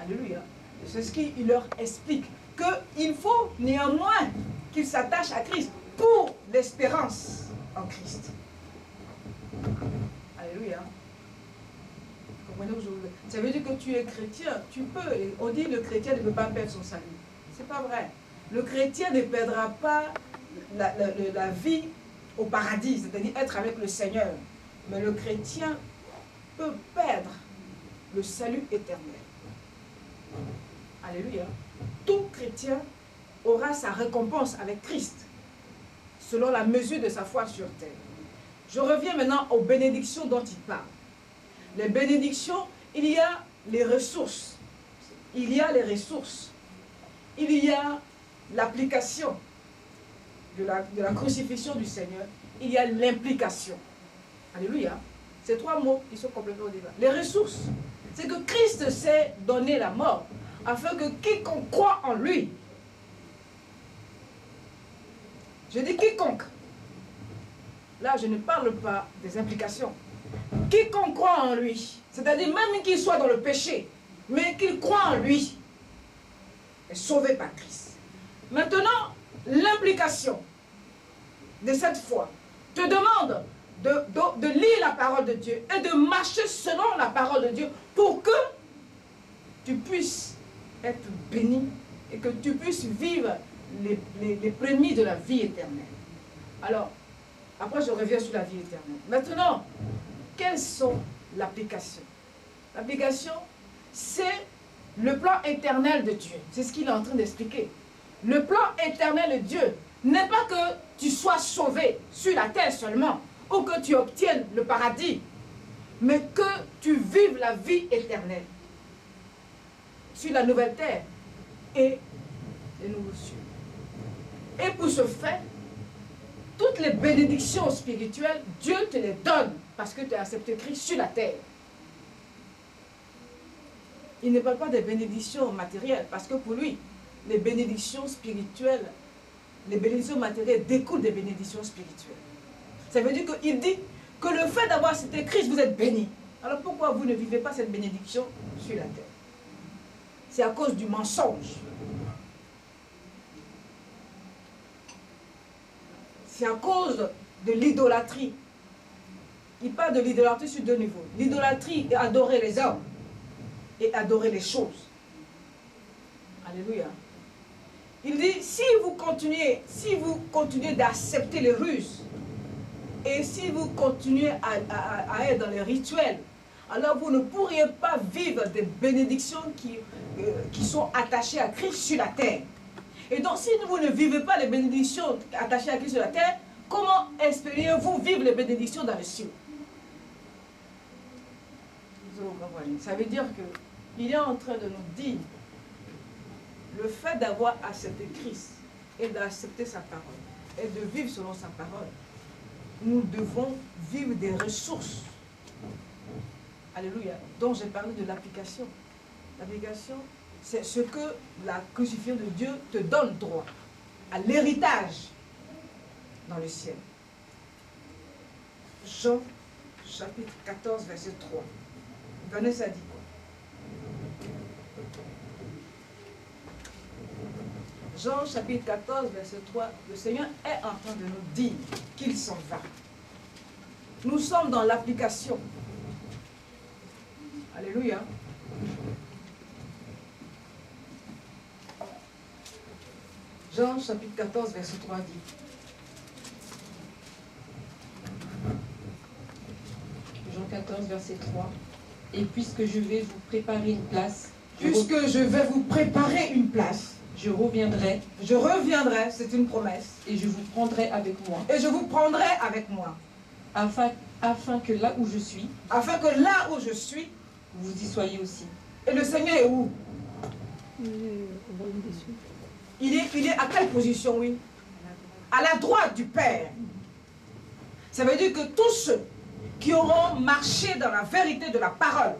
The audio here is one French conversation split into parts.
Alléluia. C'est ce qu'il leur explique. Qu'il faut néanmoins qu'ils s'attachent à Christ pour l'espérance en Christ. Alléluia. Comprenez aujourd'hui. Ça veut dire que tu es chrétien, tu peux. On dit que le chrétien ne peut pas perdre son salut. C'est pas vrai. Le chrétien ne perdra pas la vie au paradis, c'est-à-dire être avec le Seigneur. Mais le chrétien peut perdre le salut éternel. Alléluia. Tout chrétien aura sa récompense avec Christ, selon la mesure de sa foi sur terre. Je reviens maintenant aux bénédictions dont il parle. Les bénédictions, il y a les ressources. Il y a les ressources. Il y a l'application de la crucifixion du Seigneur. Il y a l'implication. Alléluia. Ces trois mots qui sont complètement au débat. Les ressources, c'est que Christ s'est donné la mort afin que quiconque croit en lui, je dis quiconque, là je ne parle pas des implications, quiconque croit en lui, c'est-à-dire même qu'il soit dans le péché, mais qu'il croit en lui, est sauvé par Christ. Maintenant, l'implication de cette foi te demande de lire la parole de Dieu et de marcher selon la parole de Dieu pour que tu puisses être béni et que tu puisses vivre les prémices de la vie éternelle. Alors, après je reviens sur la vie éternelle. Maintenant, quelles sont l'application? L'application, c'est le plan éternel de Dieu. C'est ce qu'il est en train d'expliquer. Le plan éternel de Dieu n'est pas que tu sois sauvé sur la terre seulement, ou que tu obtiennes le paradis, mais que tu vives la vie éternelle sur la nouvelle terre et les nouveaux cieux. Et pour ce faire, toutes les bénédictions spirituelles, Dieu te les donne parce que tu as accepté Christ sur la terre. Il ne parle pas des bénédictions matérielles parce que pour lui, les bénédictions spirituelles, les bénédictions matérielles découlent des bénédictions spirituelles. Ça veut dire qu'il dit que le fait d'avoir accepté Christ, vous êtes béni. Alors pourquoi vous ne vivez pas cette bénédiction sur la terre? C'est à cause du mensonge. C'est à cause de l'idolâtrie. Il parle de l'idolâtrie sur deux niveaux. L'idolâtrie est adorer les hommes et adorer les choses. Alléluia. Il dit, si vous continuez d'accepter les ruses, et si vous continuez à être dans les rituels, alors vous ne pourriez pas vivre des bénédictions qui sont attachées à Christ sur la terre. Et donc, si vous ne vivez pas les bénédictions attachées à Christ sur la terre, comment espériez-vous vivre les bénédictions dans les cieux? Ça veut dire qu'il est en train de nous dire le fait d'avoir accepté Christ et d'accepter sa parole et de vivre selon sa parole, nous devons vivre des ressources. Alléluia. Donc j'ai parlé de l'application. L'application, c'est ce que la crucifixion de Dieu te donne droit à l'héritage dans le ciel. Jean chapitre 14 verset 3. Vanessa dit quoi? Jean chapitre 14 verset 3. Le Seigneur est en train de nous dire qu'il s'en va. Nous sommes dans l'application. Alléluia. Jean chapitre 14 verset 3 dit. Jean 14 verset 3. Et puisque je vais vous préparer une place. Je vais vous préparer une place. Je reviendrai. Je reviendrai, c'est une promesse. Et je vous prendrai avec moi. Et je vous prendrai avec moi. Afin que là où je suis. Afin que là où je suis. Vous y soyez aussi. Et le Seigneur est où? Il est à quelle position, oui? À la droite du Père. Ça veut dire que tous ceux qui auront marché dans la vérité de la parole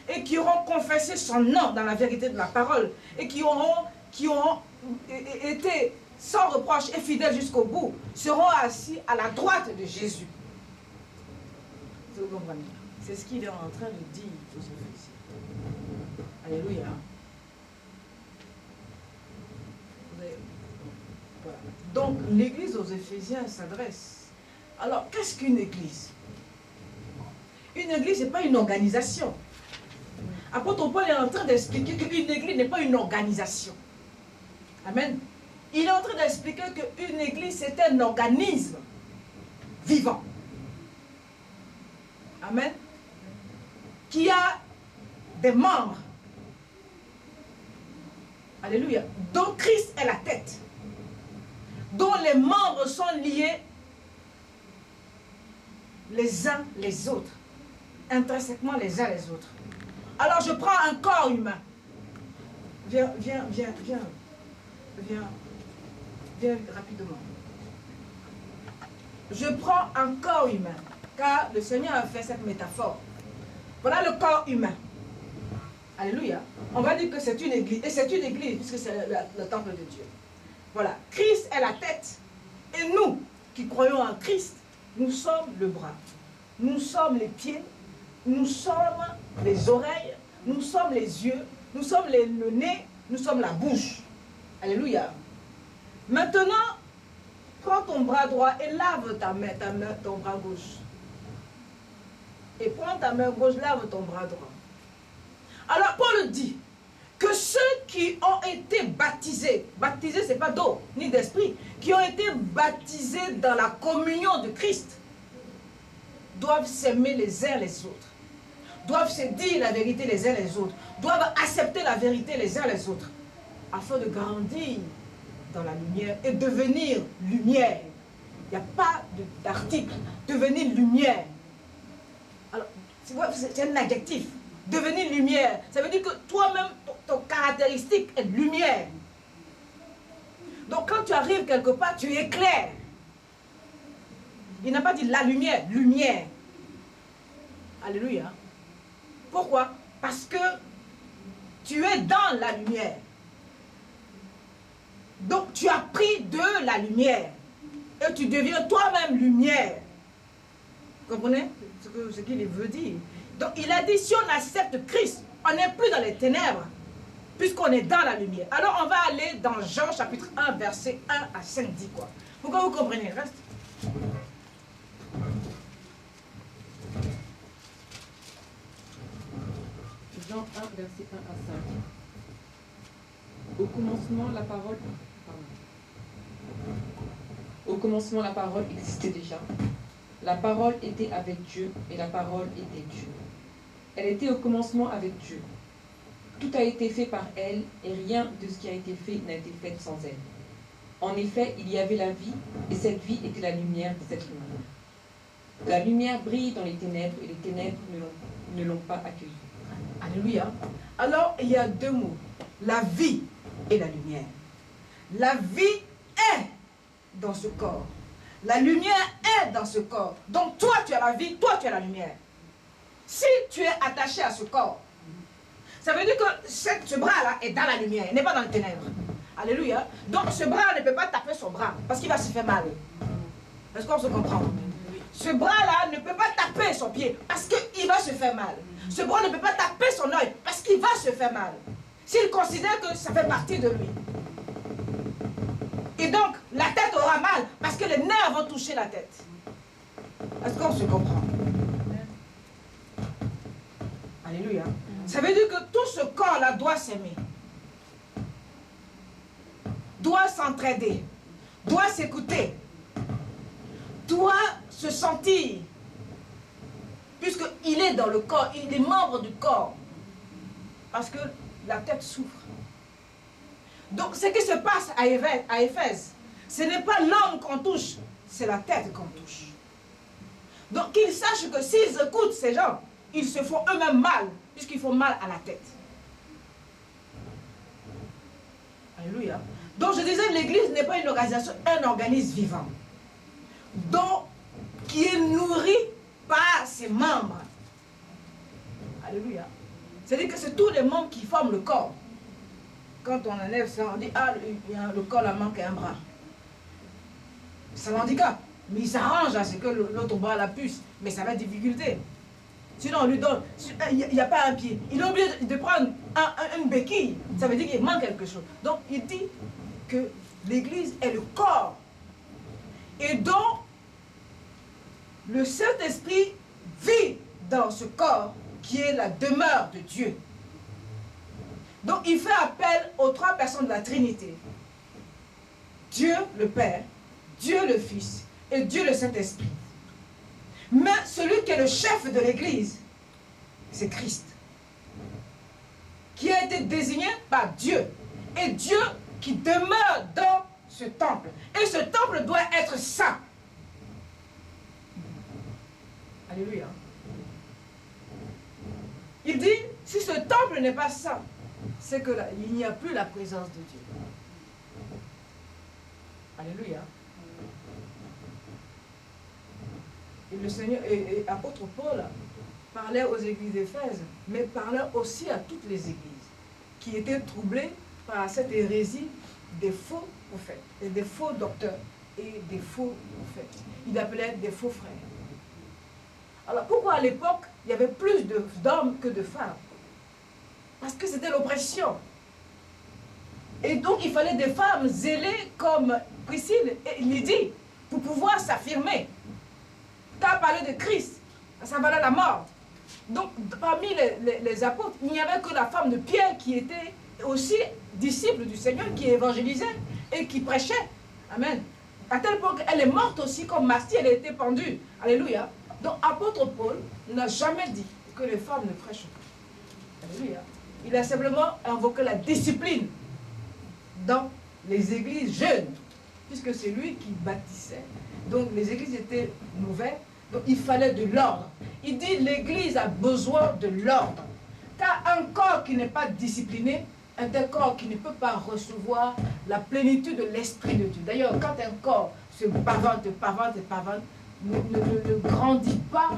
et qui auront confessé son nom dans la vérité de la parole et qui auront été sans reproche et fidèles jusqu'au bout seront assis à la droite de Jésus. C'est ce qu'il est en train de dire aux Éphésiens. Alléluia. Voilà. Donc, l'église aux Éphésiens s'adresse. Alors, qu'est-ce qu'une église? Une église, ce n'est pas une organisation. Apôtre Paul est en train d'expliquer qu'une église n'est pas une organisation. Amen. Il est en train d'expliquer qu'une église, c'est un organisme vivant. Amen. Qui a des membres. Alléluia. Dont Christ est la tête. Dont les membres sont liés les uns les autres. Intrinsèquement les uns les autres. Alors je prends un corps humain. Viens rapidement. Je prends un corps humain, car le Seigneur a fait cette métaphore. Voilà le corps humain. Alléluia. On va dire que c'est une église, et c'est une église, puisque c'est le temple de Dieu. Voilà. Christ est la tête, et nous, qui croyons en Christ, nous sommes le bras. Nous sommes les pieds, nous sommes les oreilles, nous sommes les yeux, nous sommes le nez, nous sommes la bouche. Alléluia. Maintenant, prends ton bras droit et lave ton bras gauche. Et prends ta main gauche, lave ton bras droit. Alors Paul dit que ceux qui ont été baptisés, baptisés c'est pas d'eau ni d'esprit, qui ont été baptisés dans la communion de Christ, doivent s'aimer les uns les autres, doivent se dire la vérité les uns les autres, doivent accepter la vérité les uns les autres, afin de grandir dans la lumière et devenir lumière. Il n'y a pas d'article. Devenir lumière. Alors, c'est un adjectif. Devenir lumière. Ça veut dire que toi-même, ton caractéristique est lumière. Donc quand tu arrives quelque part, tu éclaires. Il n'a pas dit la lumière, lumière. Alléluia. Pourquoi? Parce que tu es dans la lumière. Donc tu as pris de la lumière. Et tu deviens toi-même lumière. Vous comprenez ce qu'il veut dire? Donc il a dit, si on accepte Christ, on n'est plus dans les ténèbres, puisqu'on est dans la lumière. Alors on va aller dans Jean chapitre 1, verset 1 à 5, dit quoi? Pourquoi vous comprenez le reste? Jean 1, verset 1 à 5. Au commencement, la parole... Au commencement, la parole existait déjà. La parole était avec Dieu et la parole était Dieu. Elle était au commencement avec Dieu. Tout a été fait par elle et rien de ce qui a été fait n'a été fait sans elle. En effet, il y avait la vie et cette vie était la lumière des êtres humains. La lumière brille dans les ténèbres et les ténèbres ne l'ont pas accueillie. Alléluia. Alors, il y a deux mots. La vie et la lumière. La vie est dans ce corps. La lumière est dans ce corps. Donc toi, tu as la vie, toi, tu as la lumière. Si tu es attaché à ce corps, ça veut dire que ce bras-là est dans la lumière, il n'est pas dans les ténèbres. Alléluia. Donc ce bras ne peut pas taper son bras, parce qu'il va se faire mal. Est-ce qu'on se comprend? Ce bras-là ne peut pas taper son pied, parce qu'il va se faire mal. Ce bras ne peut pas taper son œil, parce qu'il va se faire mal. S'il considère que ça fait partie de lui. Et donc, la tête aura mal, parce que les nerfs vont toucher la tête. Est-ce qu'on se comprend? Alléluia. Ça veut dire que tout ce corps-là doit s'aimer. Doit s'entraider. Doit s'écouter. Doit se sentir. Puisqu'il est dans le corps, il est membre du corps. Parce que la tête souffre. Donc, ce qui se passe à Éphèse, ce n'est pas l'homme qu'on touche, c'est la tête qu'on touche. Donc, qu'ils sachent que s'ils écoutent ces gens, ils se font eux-mêmes mal, puisqu'ils font mal à la tête. Alléluia. Donc, je disais, l'Église n'est pas une organisation, un organisme vivant. Donc, qui est nourri par ses membres. Alléluia. C'est-à-dire que c'est tous les membres qui forment le corps. Quand on enlève ça, on dit, ah, le corps là manque un bras. Ça l'handicape. Mais il s'arrange à ce que l'autre bras la puce. Mais ça va être difficulté. Sinon, on lui donne, il n'y a pas un pied. Il est obligé de prendre une béquille. Ça veut dire qu'il manque quelque chose. Donc, il dit que l'Église est le corps. Et dont le Saint-Esprit vit dans ce corps qui est la demeure de Dieu. Donc, il fait appel aux trois personnes de la Trinité. Dieu le Père, Dieu le Fils et Dieu le Saint-Esprit. Mais celui qui est le chef de l'Église, c'est Christ, qui a été désigné par Dieu. Et Dieu qui demeure dans ce temple. Et ce temple doit être saint. Alléluia. Il dit, si ce temple n'est pas saint, c'est que il n'y a plus la présence de Dieu. Alléluia. Et le Seigneur, et apôtre Paul parlait aux églises d'Éphèse, mais parlait aussi à toutes les églises qui étaient troublées par cette hérésie des faux prophètes, et des faux docteurs et des faux prophètes. Il appelait des faux frères. Alors pourquoi à l'époque, il y avait plus d'hommes que de femmes? Parce que c'était l'oppression. Et donc il fallait des femmes zélées comme Priscille et Lydie pour pouvoir s'affirmer. Tu as parlé de Christ, ça valait la mort. Donc parmi les apôtres, il n'y avait que la femme de Pierre qui était aussi disciple du Seigneur, qui évangélisait et qui prêchait. Amen. À tel point qu'elle est morte aussi comme Marty, elle a été pendue. Alléluia. Donc apôtre Paul n'a jamais dit que les femmes ne prêchent pas. Alléluia. Il a simplement invoqué la discipline dans les églises jeunes, puisque c'est lui qui bâtissait. Donc les églises étaient nouvelles, donc il fallait de l'ordre. Il dit l'église a besoin de l'ordre. Car un corps qui n'est pas discipliné est un corps qui ne peut pas recevoir la plénitude de l'Esprit de Dieu. D'ailleurs, quand un corps se pavante, ne grandit pas,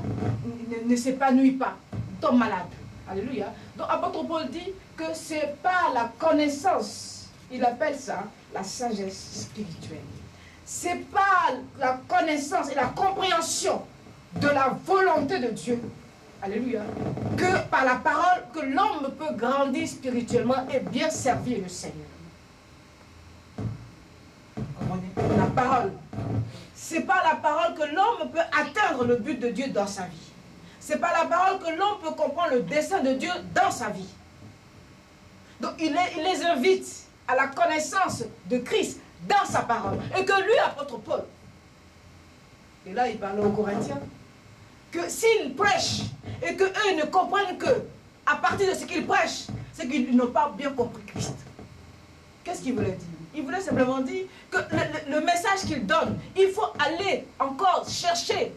ne s'épanouit pas, tombe malade. Alléluia. Donc apôtre Paul dit que ce n'est pas la connaissance, il appelle ça la sagesse spirituelle. Ce n'est pas la connaissance et la compréhension de la volonté de Dieu, alléluia, que par la parole que l'homme peut grandir spirituellement et bien servir le Seigneur. Comprenez? La parole. Ce n'est pas la parole que l'homme peut atteindre le but de Dieu dans sa vie. Ce n'est pas la parole que l'homme peut comprendre le dessein de Dieu dans sa vie. Donc il les invite à la connaissance de Christ dans sa parole. Et que lui, apôtre Paul, et là il parle aux Corinthiens, que s'ils prêchent et qu'eux ne comprennent que à partir de ce qu'ils prêchent, c'est qu'ils n'ont pas bien compris Christ. Qu'est-ce qu'il voulait dire? Il voulait simplement dire que le message qu'il donne, il faut aller encore chercher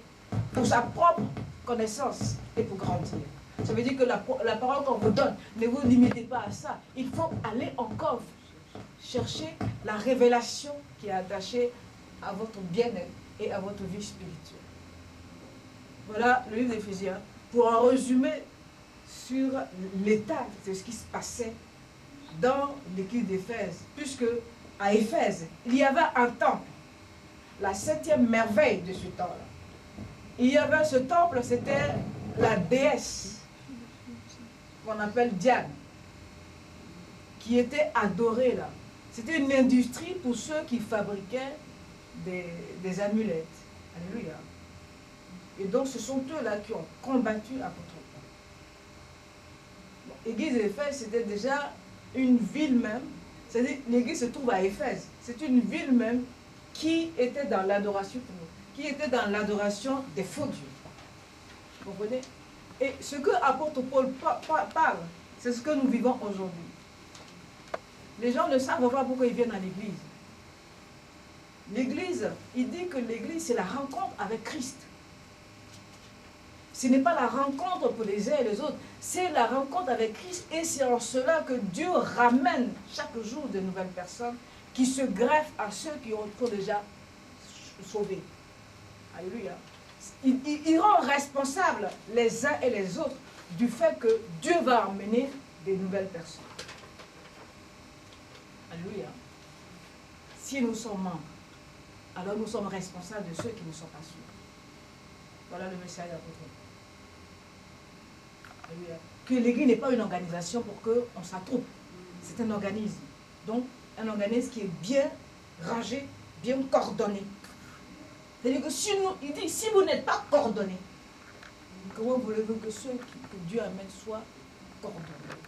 pour sa propre connaissance et pour grandir. Ça veut dire que la parole qu'on vous donne, ne vous limitez pas à ça. Il faut aller encore chercher la révélation qui est attachée à votre bien-être et à votre vie spirituelle. Voilà le livre d'Éphésiens pour en résumer sur l'état de ce qui se passait dans l'église d'Éphèse, puisque à Éphèse, il y avait un temple, la 7e merveille de ce temps-là. Il y avait ce temple, c'était la déesse qu'on appelle Diane, qui était adorée là. C'était une industrie pour ceux qui fabriquaient des amulettes. Alléluia. Et donc ce sont eux-là qui ont combattu apôtre Paul. L'église d'Éphèse, c'était déjà une ville même. C'est-à-dire l'église se trouve à Éphèse. C'est une ville même qui était dans l'adoration, qui était dans l'adoration des faux dieux. Vous comprenez? Et ce que apôtre Paul parle, c'est ce que nous vivons aujourd'hui. Les gens ne savent pas pourquoi ils viennent à l'église. L'église, il dit que l'église, c'est la rencontre avec Christ. Ce n'est pas la rencontre pour les uns et les autres, c'est la rencontre avec Christ. Et c'est en cela que Dieu ramène chaque jour de nouvelles personnes qui se greffent à ceux qui ont déjà sauvés. Alléluia. Il rend responsables les uns et les autres du fait que Dieu va emmener des nouvelles personnes. Alléluia. Si nous sommes membres, alors nous sommes responsables de ceux qui ne sont pas sûrs. Voilà le message d'apôtre. Que l'église n'est pas une organisation pour qu'on s'attroupe. C'est un organisme. Donc, un organisme qui est bien rangé, bien coordonné. C'est-à-dire que si il dit, si vous n'êtes pas coordonné, comment voulez-vous que ceux que Dieu amène soient coordonnés?